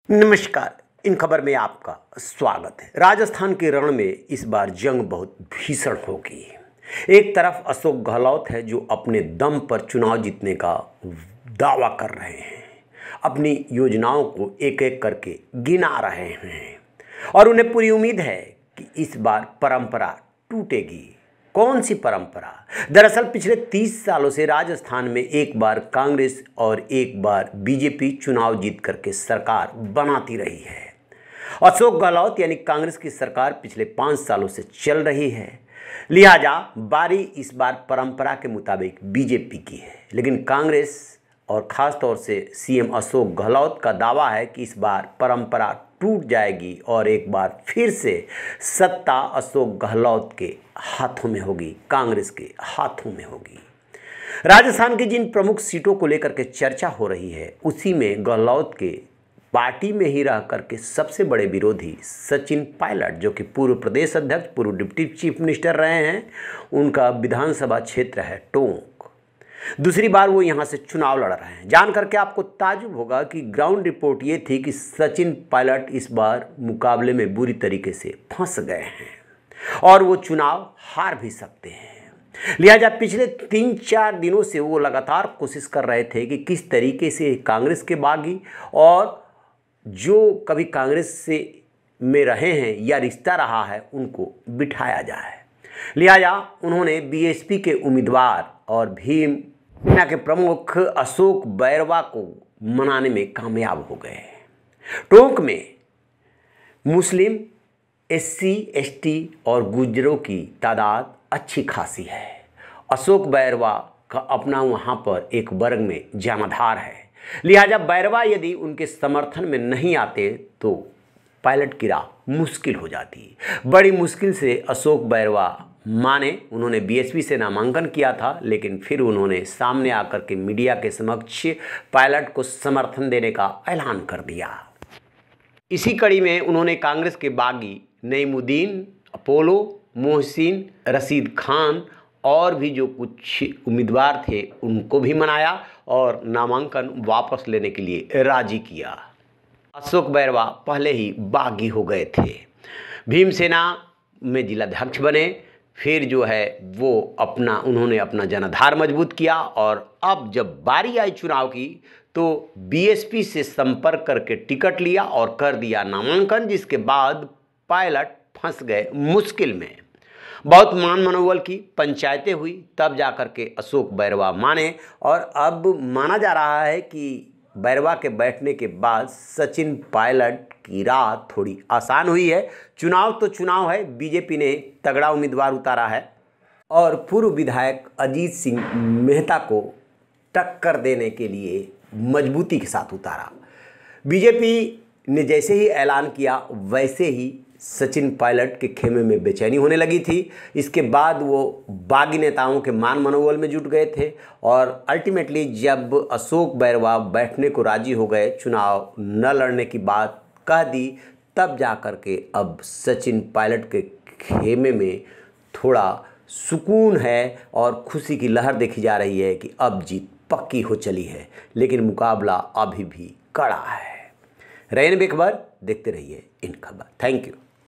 नमस्कार। इन खबर में आपका स्वागत है। राजस्थान के रण में इस बार जंग बहुत भीषण होगी। एक तरफ अशोक गहलोत है जो अपने दम पर चुनाव जीतने का दावा कर रहे हैं, अपनी योजनाओं को एक एक करके गिना रहे हैं और उन्हें पूरी उम्मीद है कि इस बार परंपरा टूटेगी। कौन सी परंपरा? दरअसल पिछले 30 सालों से राजस्थान में एक बार कांग्रेस और एक बार बीजेपी चुनाव जीत करके सरकार बनाती रही है। अशोक गहलोत यानी कांग्रेस की सरकार पिछले 5 सालों से चल रही है, लिहाजा बारी इस बार परंपरा के मुताबिक बीजेपी की है। लेकिन कांग्रेस और ख़ास तौर से सीएम अशोक गहलोत का दावा है कि इस बार परंपरा टूट जाएगी और एक बार फिर से सत्ता अशोक गहलोत के हाथों में होगी, कांग्रेस के हाथों में होगी। राजस्थान की जिन प्रमुख सीटों को लेकर के चर्चा हो रही है, उसी में गहलोत के पार्टी में ही रह करके सबसे बड़े विरोधी सचिन पायलट, जो कि पूर्व प्रदेश अध्यक्ष, पूर्व डिप्टी चीफ मिनिस्टर रहे हैं, उनका विधानसभा क्षेत्र है टोंक। दूसरी बार वो यहाँ से चुनाव लड़ रहे हैं। जान करके आपको ताज्जुब होगा कि ग्राउंड रिपोर्ट ये थी कि सचिन पायलट इस बार मुकाबले में बुरी तरीके से फंस गए हैं और वो चुनाव हार भी सकते हैं। लिहाजा पिछले 3-4 दिनों से वो लगातार कोशिश कर रहे थे कि किस तरीके से कांग्रेस के बागी और जो कभी कांग्रेस से में रहे हैं या रिश्ता रहा है उनको बिठाया जाए। लिहाजा उन्होंने बीएसपी के उम्मीदवार और भीम सेना के प्रमुख अशोक बैरवा को मनाने में कामयाब हो गए। टोंक में मुस्लिम, एससी, एसटी और गुर्जरों की तादाद अच्छी खासी है। अशोक बैरवा का अपना वहाँ पर एक वर्ग में जनाधार है। लिहाजा बैरवा यदि उनके समर्थन में नहीं आते तो पायलट की राह मुश्किल हो जाती। बड़ी मुश्किल से अशोक बैरवा माने। उन्होंने बीएसपी से नामांकन किया था, लेकिन फिर उन्होंने सामने आकर के मीडिया के समक्ष पायलट को समर्थन देने का ऐलान कर दिया। इसी कड़ी में उन्होंने कांग्रेस के बागी नईमुद्दीन, अपोलो, मोहसिन, रशीद खान और भी जो कुछ उम्मीदवार थे उनको भी मनाया और नामांकन वापस लेने के लिए राजी किया। अशोक बैरवा पहले ही बागी हो गए थे, भीम सेना में जिलाध्यक्ष बने, फिर जो है वो उन्होंने अपना जनाधार मजबूत किया और अब जब बारी आई चुनाव की तो बीएसपी से संपर्क करके टिकट लिया और कर दिया नामांकन, जिसके बाद पायलट फंस गए मुश्किल में। बहुत मान मनोबल की पंचायतें हुई, तब जाकर के अशोक बैरवा माने और अब माना जा रहा है कि बैरवा के बैठने के बाद सचिन पायलट की राह थोड़ी आसान हुई है। चुनाव तो चुनाव है, बीजेपी ने तगड़ा उम्मीदवार उतारा है और पूर्व विधायक अजीत सिंह मेहता को टक्कर देने के लिए मजबूती के साथ उतारा। बीजेपी ने जैसे ही ऐलान किया वैसे ही सचिन पायलट के खेमे में बेचैनी होने लगी थी। इसके बाद वो बागी नेताओं के मान मनोबल में जुट गए थे और अल्टीमेटली जब अशोक बैरवा बैठने को राजी हो गए, चुनाव न लड़ने की बात कह दी, तब जा कर के अब सचिन पायलट के खेमे में थोड़ा सुकून है और खुशी की लहर देखी जा रही है कि अब जीत पक्की हो चली है। लेकिन मुकाबला अभी भी कड़ा है। रहे इन खबर, देखते रहिए इन खबर। Thank you.